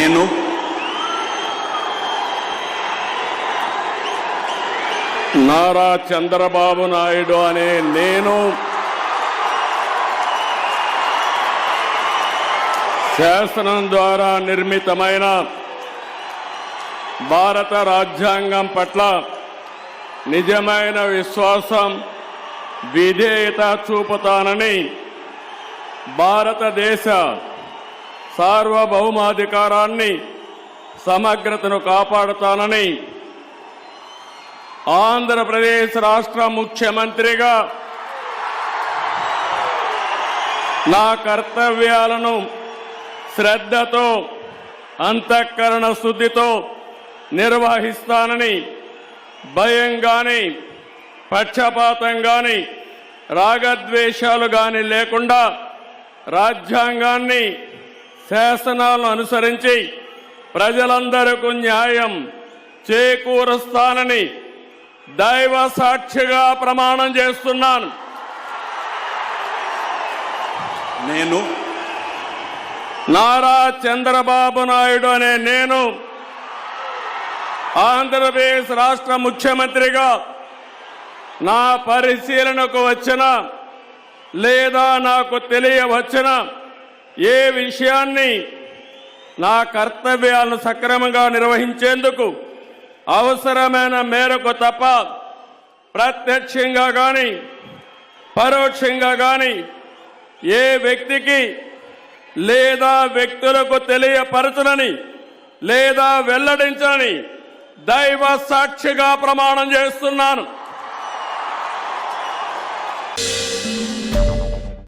నేను నారా చంద్రబాబు నాయుడు అనే నేను శాసనం ద్వారా నిర్మితమైన భారత రాజ్యాంగం పట్ల నిజమైన విశ్వాసం విధేయత చూపుతానని భారతదేశ సార్వభౌమాధికారాన్ని సమగ్రతను కాపాడుతానని ఆంధ్రప్రదేశ్ రాష్ట్ర ముఖ్యమంత్రిగా నా కర్తవ్యాలను శ్రద్ధతో అంతఃకరణ శుద్ధితో నిర్వహిస్తానని భయం గాని పక్షపాతం గాని రాగద్వేషాలు గాని లేకుండా రాజ్యాంగాన్ని శాసనాలను అనుసరించి ప్రజలందరికీ న్యాయం చేకూరుస్తానని దైవ సాక్షిగా ప్రమాణం చేస్తున్నాను. నేను నారా చంద్రబాబు నాయుడు అనే నేను ఆంధ్రప్రదేశ్ రాష్ట్ర ముఖ్యమంత్రిగా నా పరిశీలనకు వచ్చిన లేదా నాకు తెలియవచ్చిన ఏ విషయాన్ని నా కర్తవ్యాలను సక్రమంగా నిర్వహించేందుకు అవసరమైన మేరకు తప్ప ప్రత్యక్షంగా గాని పరోక్షంగా గాని ఏ వ్యక్తికి లేదా వ్యక్తులకు తెలియపరచనని లేదా వెల్లడించని దైవ సాక్షిగా ప్రమాణం చేస్తున్నాను.